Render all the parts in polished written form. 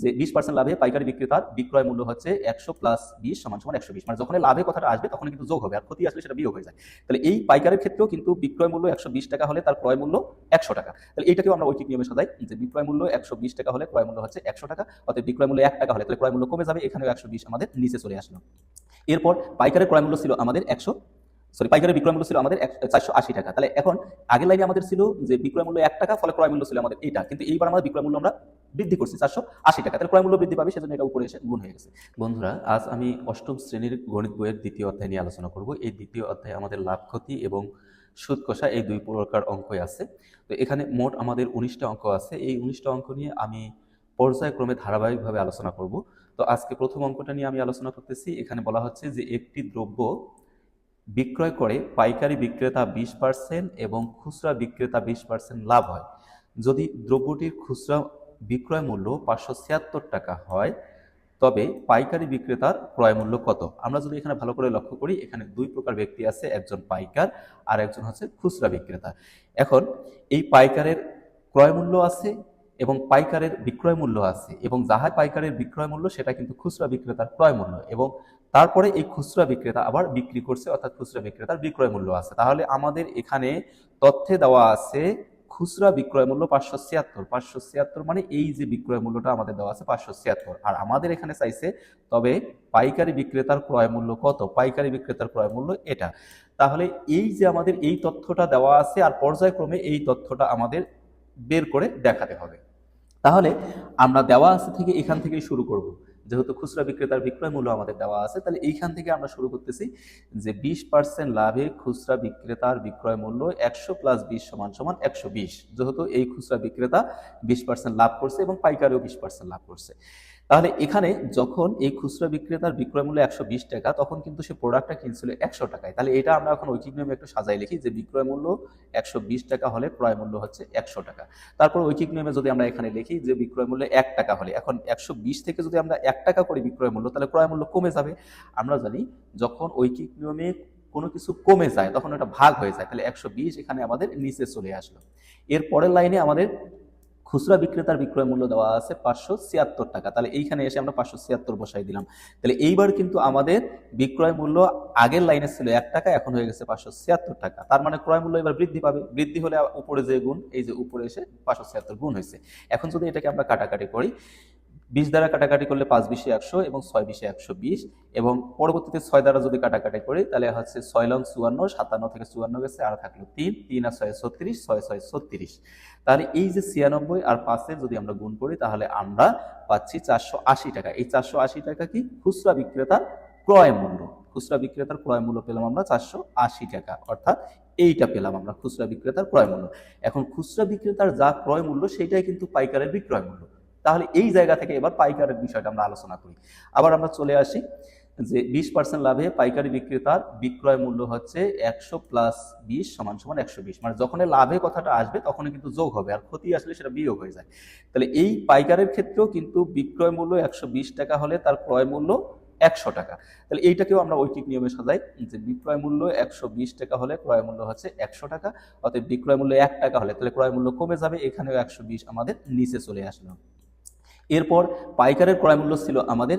যে 20% লাভে পাইকারি বিক্রেতার বিক্রয় মূল্য হচ্ছে 100 প্লাস 20 সমান সমান 120। মানে যখন লাভে কথাটা আসবে তখন কিন্তু যোগ হবে, আর ক্ষতি আসলে সেটা বিয়োগ হয়ে যায়। তাহলে এই পাইকারের ক্ষেত্রেও কিন্তু বিক্রয় মূল্য 120 টাকা হলে তার ক্রয় মূল্য 100 টাকা। তাহলে এইটাকেও আমরা ঐকিক নিয়মে সাজাই যে বিক্রয় মূল্য 120 টাকা হলে ক্রয় মূল্য হচ্ছে 100 টাকা, অর্থাৎ বিক্রয় মূল্য 1 টাকা হলে তাহলে ক্রয় মূল্য কমে যাবে, এখানেও 120 আমাদের নিচে চলে আসলো। এরপর পাইকারের ক্রয় মূল্য ছিল আমাদের পাইকারের বিক্রয় মূল্য ছিল আমাদের 480 টাকা। তাহলে এখন আগের লাইনে আমাদের ছিল যে বিক্রয় মূল্য 1 টাকা, ফলে ক্রয় মূল্য ছিল আমাদের এইটা, কিন্তু এইবার আমরা বিক্রয় মূল্য আমরা বৃদ্ধি করছি 480 টাকা, তাহলে ক্রয় মূল্য বৃদ্ধি পাবে, সেজন্য এটা উপরে এসে গুণ হয়ে গেছে। বন্ধুরা, আজ আমি অষ্টম শ্রেণীর গণিত বইয়ের দ্বিতীয় অধ্যায় নিয়ে আলোচনা করব। এই দ্বিতীয় অধ্যায়ে আমাদের লাভ ক্ষতি এবং সুদ কষা এই দুই প্রকার অঙ্কই আছে। তো এখানে মোট আমাদের 19টা অঙ্ক আছে। এই 19টা অঙ্ক নিয়ে আমি পর্যায়ক্রমে ধারাবাহিকভাবে আলোচনা করব। তো আজকে প্রথম অঙ্কটা নিয়ে আমি আলোচনা করতেছি। এখানে বলা হচ্ছে যে একটি দ্রব্য বিক্রয় করে পাইকারি বিক্রেতা 20% এবং খুচরা বিক্রেতা 20% লাভ হয়। যদি দ্রব্যটির খুচরা বিক্রয় মূল্য 576 টাকা হয়, তবে পাইকারি বিক্রেতার ক্রয় মূল্য কত? আমরা যদি এখানে ভালো করে লক্ষ্য করি, এখানে দুই প্রকার ব্যক্তি আছে, একজন পাইকার আর একজন হচ্ছে খুচরা বিক্রেতা। এখন এই পাইকারের ক্রয় মূল্য আছে এবং পাইকারের বিক্রয় মূল্য আছে, এবং যাহা পাইকারের বিক্রয় মূল্য সেটা কিন্তু খুচরা বিক্রেতার ক্রয় মূল্য, এবং তারপরে এই খুচরা বিক্রেতা আবার বিক্রি করছে, অর্থাৎ খুচরা বিক্রেতার বিক্রয় মূল্য আছে। তাহলে আমাদের এখানে তথ্যে দেওয়া আছে খুচরা বিক্রয় মূল্য 576 মানে এই যে বিক্রয় মূল্যটা আমাদের দেওয়া আছে 576, আর আমাদের এখানে চাইছে তবে পাইকারি বিক্রেতার ক্রয় মূল্য কত? পাইকারি বিক্রেতার ক্রয় মূল্য এটা। তাহলে এই যে আমাদের এই তথ্যটা দেওয়া আছে, আর পর্যায়ক্রমে এই তথ্যটা আমাদের বের করে দেখাতে হবে। তাহলে আমরা দেওয়া আছে থেকে এখান থেকেই শুরু করব। যেহেতু খুচরা বিক্রেতার বিক্রয় মূল্য আমাদের দেওয়া আছে, তাহলে এইখান থেকে আমরা শুরু করতেছি যে 20% লাভে খুচরা বিক্রেতার বিক্রয় মূল্য 100 প্লাস 20 সমান সমান 120। যেহেতু এই খুচরা বিক্রেতা 20% লাভ করছে এবং পাইকারিও 20% লাভ করছে, তাহলে এখানে যখন এই খুচরা বিক্রেতার বিক্রয় মূল্য 120 টাকা, তখন কিন্তু সে প্রোডাক্টটা কিনছিল 100 টাকায়। তাহলে এটা আমরা এখন ঐকিক নিয়মে একটু সাজাই লিখি যে বিক্রয় মূল্য 120 টাকা হলে ক্রয় মূল্য হচ্ছে 100 টাকা। তারপর ঐকিক নিয়মে যদি আমরা এখানে লিখি যে বিক্রয় মূল্য 1 টাকা হলে, এখন 120 থেকে যদি আমরা 1 টাকা করে বিক্রয় মূল্য, তাহলে ক্রয় মূল্য কমে যাবে। আমরা জানি যখন ঐকিক নিয়মে কোনো কিছু কমে যায় তখন এটা ভাগ হয়ে যায়, তাহলে 120 এখানে আমাদের নিচে চলে আসলো। এর পরের লাইনে আমাদের খুচরা বিক্রেতার বিক্রয় মূল্য দেওয়া আছে 576 টাকা, তাহলে এইখানে এসে আমরা 576 বসাই দিলাম। তাহলে এইবার কিন্তু আমাদের বিক্রয় মূল্য আগের লাইনে ছিল 1 টাকা, এখন হয়ে গেছে 576 টাকা। তার মানে ক্রয় মূল্য এবার বৃদ্ধি পাবে, বৃদ্ধি হলে উপরে যে গুণ, এই যে উপরে এসে 576 গুণ হয়েছে। এখন যদি এটাকে আমরা কাটাকাটি করি, 20 দ্বারা কাটাকাটি করলে 5 20 100 এবং 6 20 120, এবং পরবর্তীতে 6 দ্বারা যদি কাটাকাটি করি তাহলে হচ্ছে 6 লং 54, 57 থেকে 54 গেছে, আর থাকলো 3, 3 আর 6 36, 6 6 36। তাহলে এই যে 96 আর 5 যদি আমরা গুণ করি তাহলে আমরা পাচ্ছি 480 টাকা। এই 480 টাকা কি খুচরা বিক্রেতার ক্রয় মূল্য। খুচরা বিক্রেতার ক্রয় মূল্য পেলাম আমরা 480 টাকা, অর্থাৎ এইটা পেলাম আমরা খুচরা বিক্রেতার ক্রয় মূল্য। এখন খুচরা বিক্রেতার যা ক্রয় মূল্য সেটাই কিন্তু পাইকারের বিক্রয় মূল্য। তাহলে এই জায়গা থেকে এবার পাইকারের বিষয়টা আমরা আলোচনা করি। আবার আমরা চলে আসি যে 20% লাভে পাইকারি বিক্রেতার বিক্রয় মূল্য হচ্ছে 100 প্লাস 20 সমান সমান 120। মানে যখন লাভে কথাটা আসবে তখনই কিন্তু যোগ হবে, আর ক্ষতি আসলে সেটা বিয়োগ হয়ে যায়। তাহলে এই পাইকারের ক্ষেত্রেও কিন্তু বিক্রয় মূল্য 120 টাকা হলে তার ক্রয় মূল্য 100 টাকা। তাহলে এইটাকেও আমরা ঐকিক নিয়মে সাজাই যে বিক্রয় মূল্য 120 টাকা হলে ক্রয় মূল্য হচ্ছে 100 টাকা, অতএব বিক্রয় মূল্য 1 টাকা হলে তাহলে ক্রয় মূল্য কমে যাবে, এখানেও 120 আমাদের নিচে চলে আসলো। এরপর পাইকারের ক্রয় মূল্য ছিল আমাদের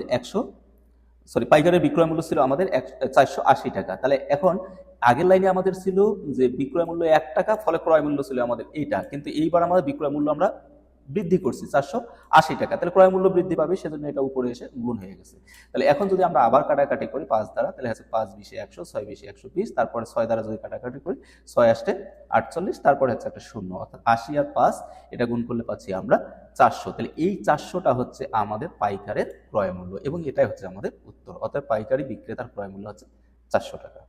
পাইকারের বিক্রয় মূল্য ছিল আমাদের 480 টাকা। তাহলে এখন আগের লাইনে আমাদের ছিল যে বিক্রয় মূল্য 1 টাকা, ফলে ক্রয় মূল্য ছিল আমাদের এইটা, কিন্তু এইবার আমাদের বিক্রয় মূল্য আমরা বৃদ্ধি করছি 480 টাকা, তাহলে ক্রয় মূল্য বৃদ্ধি পাবে, সেজন্য এটা উপরে এসে গুণ হয়ে গেছে। তাহলে এখন যদি আমরা আবার কাটাকাটি করি 5 দ্বারা, তাহলে হচ্ছে 5 20 100, 6 20 120, তারপরে 6 দ্বারা যদি কাটাকাটি করি 6 আসতে 48, তারপরে হচ্ছে একটা শূন্য, অর্থাৎ 80 আর 5 এটা গুণ করলে পাচ্ছি আমরা 400। তাহলে এই 400টা হচ্ছে আমাদের পাইকারের ক্রয় মূল্য, এবং এটাই হচ্ছে আমাদের উত্তর। অর্থাৎ পাইকারি বিক্রেতার ক্রয় মূল্য হচ্ছে 400 টাকা।